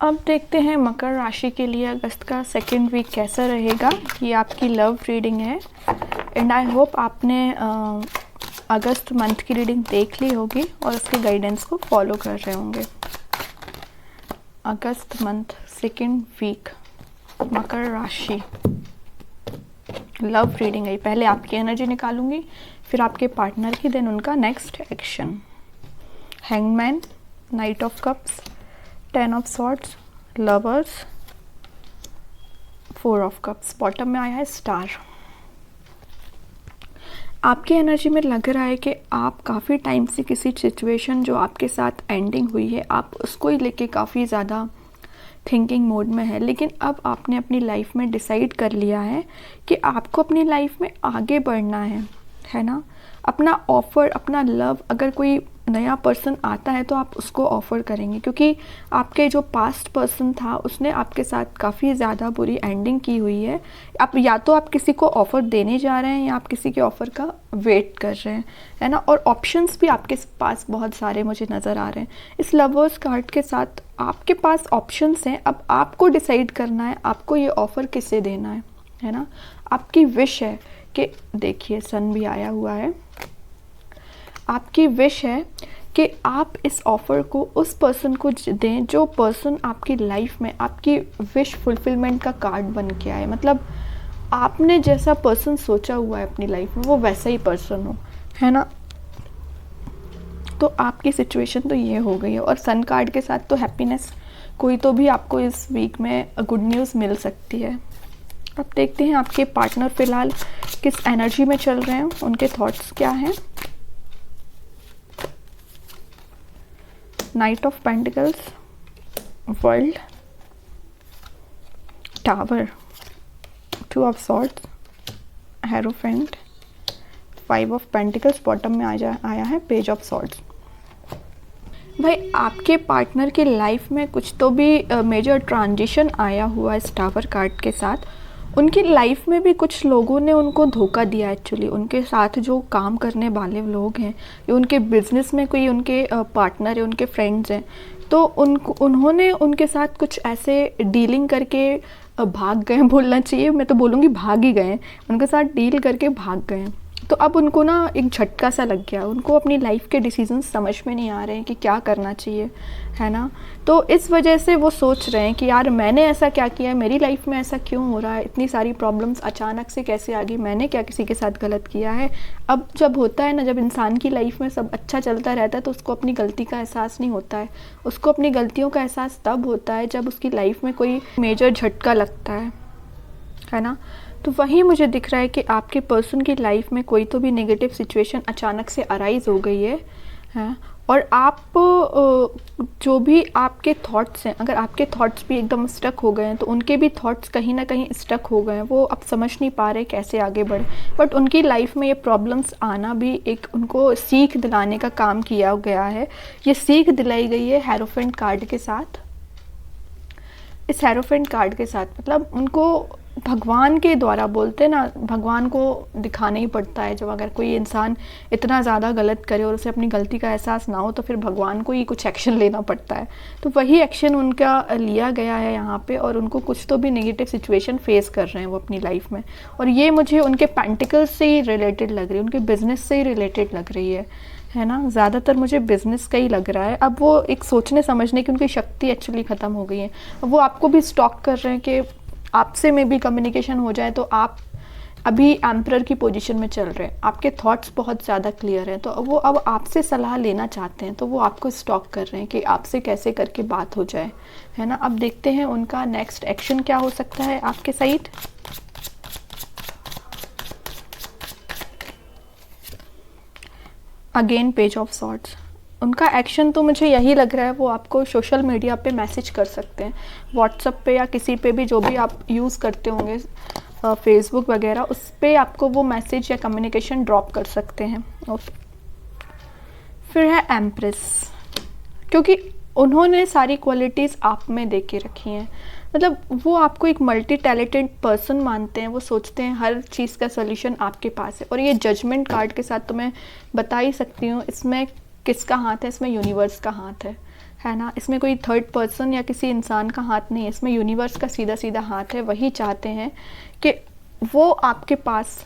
अब देखते हैं मकर राशि के लिए अगस्त का सेकेंड वीक कैसा रहेगा। ये आपकी लव रीडिंग है एंड आई होप आपने अगस्त मंथ की रीडिंग देख ली होगी और उसके गाइडेंस को फॉलो कर रहे होंगे। अगस्त मंथ सेकेंड वीक मकर राशि लव रीडिंग है। पहले आपकी एनर्जी निकालूंगी, फिर आपके पार्टनर की, देन उनका next action. Hangman, night of cups, 10 of swords, lovers, 4 of cups, bottom में आया है स्टार। आपकी एनर्जी में लग रहा है कि आप काफ़ी टाइम से किसी सिचुएशन जो आपके साथ एंडिंग हुई है, आप उसको ही लेके काफ़ी ज़्यादा थिंकिंग मोड में है। लेकिन अब आपने अपनी लाइफ में डिसाइड कर लिया है कि आपको अपनी लाइफ में आगे बढ़ना है ना। अपना ऑफ़र, अपना लव, अगर कोई नया पर्सन आता है तो आप उसको ऑफ़र करेंगे, क्योंकि आपके जो पास्ट पर्सन था उसने आपके साथ काफ़ी ज़्यादा बुरी एंडिंग की हुई है। आप या तो आप किसी को ऑफ़र देने जा रहे हैं या आप किसी के ऑफ़र का वेट कर रहे हैं, है ना। और ऑप्शंस भी आपके पास बहुत सारे मुझे नज़र आ रहे हैं। इस लवर्स कार्ड के साथ आपके पास ऑप्शंस हैं। अब आपको डिसाइड करना है आपको ये ऑफ़र किसे देना है ना। आपकी विश है कि, देखिए सन भी आया हुआ है, आपकी विश है कि आप इस ऑफ़र को उस पर्सन को दें जो पर्सन आपकी लाइफ में आपकी विश फुलफिलमेंट का कार्ड बन के आए। मतलब आपने जैसा पर्सन सोचा हुआ है अपनी लाइफ में वो वैसा ही पर्सन हो, है ना। तो आपकी सिचुएशन तो ये हो गई है। और सन कार्ड के साथ तो हैप्पीनेस, कोई तो भी आपको इस वीक में गुड न्यूज़ मिल सकती है। अब देखते हैं आपके पार्टनर फ़िलहाल किस एनर्जी में चल रहे हैं, उनके थॉट्स क्या हैं। Night of pentacles, world, tower, 2 of swords, hierophant, 5 of pentacles, bottom में आया है पेज ऑफ सॉर्ड्स। भाई आपके पार्टनर की लाइफ में कुछ तो भी मेजर ट्रांजिशन आया हुआ है इस टावर कार्ड के साथ। उनकी लाइफ में भी कुछ लोगों ने उनको धोखा दिया एक्चुअली। उनके साथ जो काम करने वाले लोग हैं या उनके बिजनेस में कोई उनके पार्टनर है, उनके फ्रेंड्स हैं, तो उन्होंने उनके साथ कुछ ऐसे डीलिंग करके भाग गए बोलना चाहिए, मैं तो बोलूँगी भाग ही गए, उनके साथ डील करके भाग गए। तो अब उनको ना एक झटका सा लग गया, उनको अपनी लाइफ के डिसीजन समझ में नहीं आ रहे हैं कि क्या करना चाहिए, है ना। तो इस वजह से वो सोच रहे हैं कि यार मैंने ऐसा क्या किया है, मेरी लाइफ में ऐसा क्यों हो रहा है, इतनी सारी प्रॉब्लम्स अचानक से कैसे आ गई, मैंने क्या किसी के साथ गलत किया है। अब जब होता है ना, जब इंसान की लाइफ में सब अच्छा चलता रहता है तो उसको अपनी गलती का एहसास नहीं होता है। उसको अपनी गलतियों का एहसास तब होता है जब उसकी लाइफ में कोई मेजर झटका लगता है ना। तो वही मुझे दिख रहा है कि आपके पर्सन की लाइफ में कोई तो भी नेगेटिव सिचुएशन अचानक से अराइज हो गई है। और आप जो भी आपके थॉट्स हैं, अगर आपके थॉट्स भी एकदम स्टक हो गए हैं तो उनके भी थॉट्स कहीं ना कहीं स्टक हो गए हैं। वो अब समझ नहीं पा रहे कैसे आगे बढ़े। बट उनकी लाइफ में ये प्रॉब्लम्स आना भी एक उनको सीख दिलाने का काम किया गया है। ये सीख दिलाई गई है हेरोफेंट कार्ड के साथ। इस हेरोफेंट कार्ड के साथ मतलब उनको भगवान के द्वारा, बोलते ना, भगवान को दिखाना ही पड़ता है। जब अगर कोई इंसान इतना ज़्यादा गलत करे और उसे अपनी गलती का एहसास ना हो तो फिर भगवान को ही कुछ एक्शन लेना पड़ता है। तो वही एक्शन उनका लिया गया है यहाँ पे। और उनको कुछ तो भी नेगेटिव सिचुएशन फेस कर रहे हैं वो अपनी लाइफ में। और ये मुझे उनके पेंटिकल्स से ही रिलेटेड लग रही है, उनके बिजनेस से ही रिलेटेड लग रही है ना। ज़्यादातर मुझे बिज़नेस का ही लग रहा है। अब वो एक सोचने समझने की उनकी शक्ति एक्चुअली ख़त्म हो गई है। अब वो आपको भी स्टॉक कर रहे हैं कि आपसे में भी कम्युनिकेशन हो जाए। तो आप अभी एम्परर की पोजीशन में चल रहे हैं, आपके थॉट्स बहुत ज़्यादा क्लियर हैं, तो वो अब आपसे सलाह लेना चाहते हैं। तो वो आपको स्टॉक कर रहे हैं कि आपसे कैसे करके बात हो जाए, है ना। अब देखते हैं उनका नेक्स्ट एक्शन क्या हो सकता है आपके side. Again page of swords. उनका एक्शन तो मुझे यही लग रहा है, वो आपको सोशल मीडिया पे मैसेज कर सकते हैं, व्हाट्सएप पे या किसी पे भी जो भी आप यूज़ करते होंगे, फेसबुक वगैरह, उस पे आपको वो मैसेज या कम्युनिकेशन ड्रॉप कर सकते हैं। और फिर है एम्प्रेस, क्योंकि उन्होंने सारी क्वालिटीज़ आप में दे के रखी हैं। मतलब वो आपको एक मल्टी टैलेंटेड पर्सन मानते हैं। वो सोचते हैं हर चीज़ का सोल्यूशन आपके पास है। और ये जजमेंट कार्ड के साथ तो मैं बता ही सकती हूँ, इसमें किसका हाथ है, इसमें यूनिवर्स का हाथ है है ना। इसमें कोई थर्ड पर्सन या किसी इंसान का हाथ नहीं है, इसमें यूनिवर्स का सीधा सीधा हाथ है। वही चाहते हैं कि वो आपके पास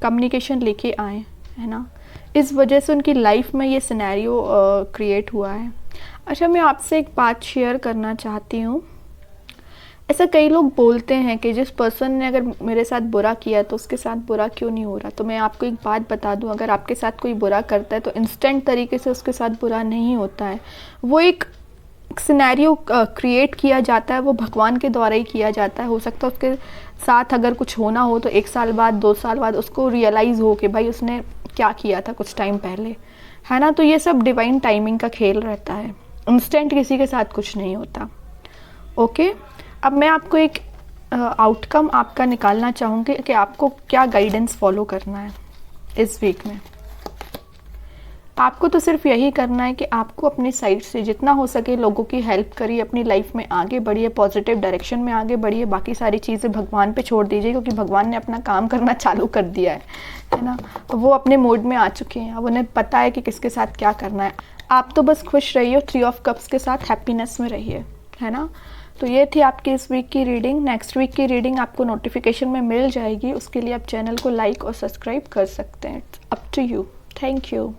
कम्युनिकेशन लेके आए, है ना। इस वजह से उनकी लाइफ में ये सिनेरियो क्रिएट हुआ है। अच्छा, मैं आपसे एक बात शेयर करना चाहती हूँ। ऐसा कई लोग बोलते हैं कि जिस पर्सन ने अगर मेरे साथ बुरा किया तो उसके साथ बुरा क्यों नहीं हो रहा। तो मैं आपको एक बात बता दूं, अगर आपके साथ कोई बुरा करता है तो इंस्टेंट तरीके से उसके साथ बुरा नहीं होता है। वो एक सिनेरियो क्रिएट किया जाता है, वो भगवान के द्वारा ही किया जाता है। हो सकता है उसके साथ अगर कुछ होना हो तो 1 साल बाद 2 साल बाद उसको रियलाइज़ हो कि भाई उसने क्या किया था कुछ टाइम पहले, है ना। तो ये सब डिवाइन टाइमिंग का खेल रहता है, इंस्टेंट किसी के साथ कुछ नहीं होता। ओके, अब मैं आपको एक आउटकम आपका निकालना चाहूँगी कि आपको क्या गाइडेंस फॉलो करना है इस वीक में। आपको तो सिर्फ यही करना है कि आपको अपनी साइड से जितना हो सके लोगों की हेल्प करिए, अपनी लाइफ में आगे बढ़िए, पॉजिटिव डायरेक्शन में आगे बढ़िए। बाकी सारी चीज़ें भगवान पे छोड़ दीजिए, क्योंकि भगवान ने अपना काम करना चालू कर दिया है ना। वो अपने मोड में आ चुके हैं, अब उन्हें पता है कि किसके साथ क्या करना है। आप तो बस खुश रहिए, 3 ऑफ कप्स के साथ हैप्पीनेस में रहिए, है ना। तो ये थी आपकी इस वीक की रीडिंग। नेक्स्ट वीक की रीडिंग आपको नोटिफिकेशन में मिल जाएगी, उसके लिए आप चैनल को लाइक और सब्सक्राइब कर सकते हैं। Up to you. Thank you.